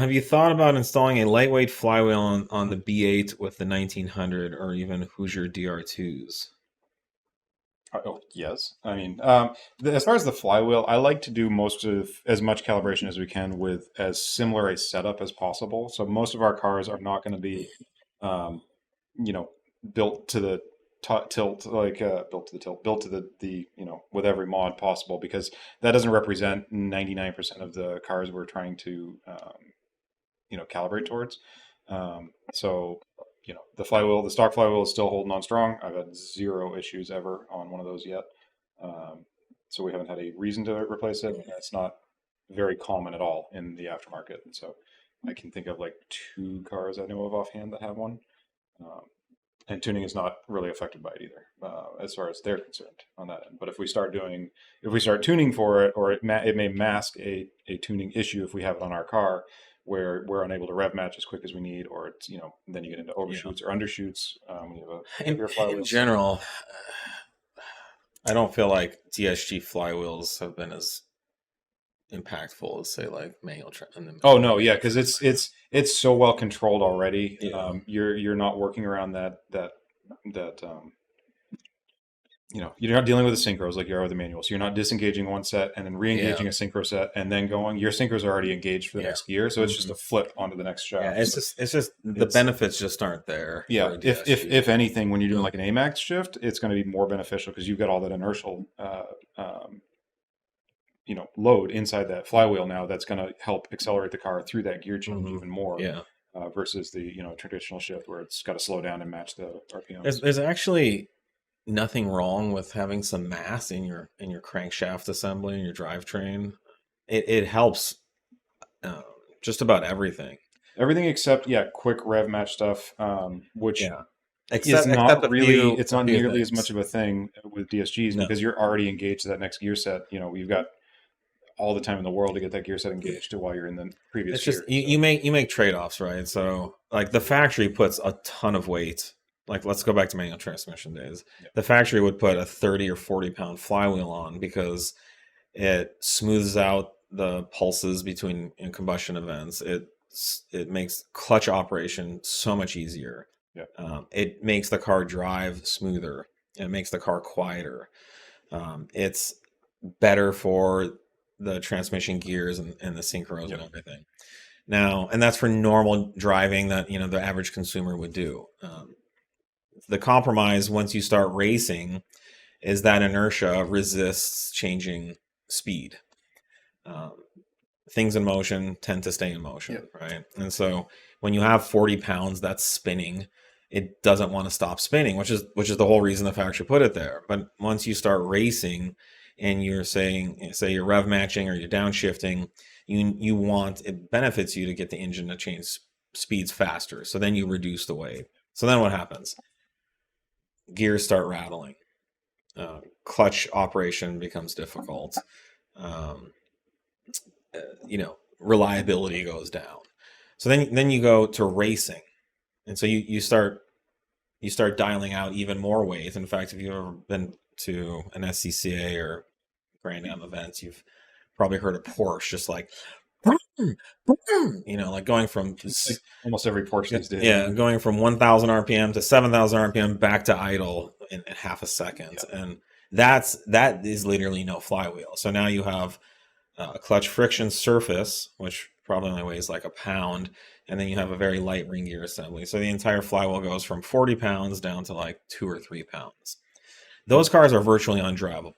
have you thought about installing a lightweight flywheel on the B8 with the 1900 or even Hoosier DR2s? Oh, yes. I mean, as far as the flywheel, I like to do most of as much calibration as we can with as similar a setup as possible. So most of our cars are not going to be, um, you know, built to the tilt, like built to the tilt, built to the with every mod possible, because that doesn't represent 99% of the cars we're trying to calibrate towards. So the flywheel, the stock flywheel is still holding on strong. I've had zero issues ever on one of those yet. Um, so we haven't had a reason to replace it. And it's not very common at all in the aftermarket. And so I can think of like two cars I know of offhand that have one. Um, and tuning is not really affected by it either, as far as they're concerned on that end. But if we start tuning for it, or it may mask a tuning issue if we have it on our car, where we're unable to rev match as quick as we need, or it's then you get into Yeah. overshoots or undershoots when you have a In, heavier in flywheel. general, I don't feel like DSG flywheels have been as impactful as say like manual. Oh no, yeah, because it's so well controlled already. Yeah. You're not working around that you're not dealing with the synchros like you are with the manual. So you're not disengaging one set and then re-engaging Yeah. a synchro set and then going. Your synchros are already engaged for the Yeah. next gear, so it's just a flip onto the next Yeah, shaft. it's just the benefits just aren't there. Yeah, For a if DSG. anything, when you're doing like an AMAX shift, it's going to be more beneficial because you've got all that inertial load inside that flywheel now that's going to help accelerate the car through that gear change even more. Yeah. Versus the traditional shift where it's got to slow down and match the RPMs. There's actually nothing wrong with having some mass in your crankshaft assembly and your drivetrain. It helps just about everything. Everything except quick rev match stuff, which Yeah. is not a really, few it's a not few nearly as things. much of a thing with DSGs No. because you're already engaged to that next gear set. You've got all the time in the world to get that gear set engaged to while you're in the previous It's gear. just you make trade-offs, right? So like the factory puts a ton of weight. Like let's go back to manual transmission days. Yeah. The factory would put a 30 or 40 pound flywheel on because it smooths out the pulses between combustion events. It makes clutch operation so much easier. Yeah. It makes the car drive smoother. It makes the car quieter. It's better for the transmission gears and the synchros and everything. Now, and that's for normal driving that the average consumer would do. The compromise once you start racing is that inertia resists changing speed. Things in motion tend to stay in motion, right? And so when you have 40 pounds that's spinning, it doesn't want to stop spinning, which is the whole reason the factory put it there. But once you start racing and you're saying, say you're rev matching or you're downshifting, it benefits you to get the engine to change speeds faster. So then you reduce the weight. So then what happens? Gears start rattling. Clutch operation becomes difficult. Reliability goes down. So then you go to racing, and so you start dialing out even more weight. In fact, if you've ever been to an SCCA or Grand Am events, you've probably heard a Porsche just like, like going from like almost every Porsche these days. Yeah, going from 1,000 RPM to 7,000 RPM back to idle in half a second, and that is literally no flywheel. So now you have a clutch friction surface, which probably only weighs like a pound, and then you have a very light ring gear assembly. So the entire flywheel goes from 40 pounds down to like 2 or 3 pounds. Those cars are virtually undrivable.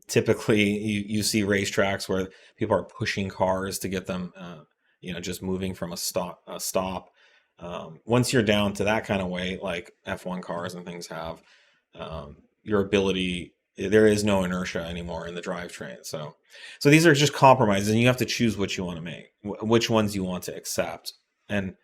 Typically, you see racetracks where people are pushing cars to get them, just moving from a stop. Once you're down to that kind of weight, like F1 cars and things have, your ability, there is no inertia anymore in the drivetrain. So these are just compromises, and you have to choose what you want to make, which ones you want to accept. And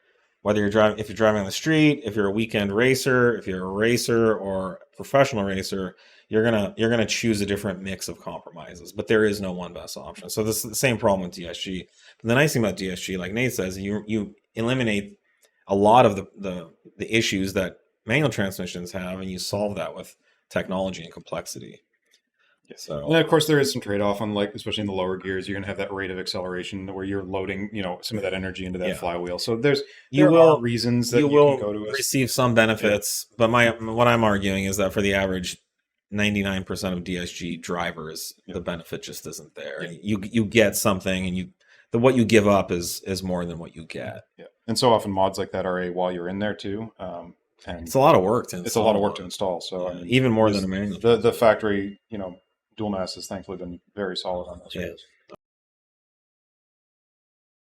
whether if you're driving on the street, if you're a weekend racer, if you're a racer or a professional racer, you're gonna choose a different mix of compromises. But there is no one best option. So this is the same problem with DSG. But the nice thing about DSG, like Nate says, you eliminate a lot of the issues that manual transmissions have, and you solve that with technology and complexity. So And of course, there is some trade off on, like, especially in the lower gears, you're going to have that rate of acceleration where you're loading, some of that energy into that yeah, flywheel. So you there are will reasons that you you can will go to a receive some benefits, but what I'm arguing is that for the average 99% of DSG drivers, the benefit just isn't there. Yeah. You get something, and what you give up is more than what you get. Yeah, and so often mods like that are while you're in there too. And It's a lot of work to install. it's a lot of work to install. So even more than a manual. The factory, dual mass has thankfully been very solid on this. Yeah.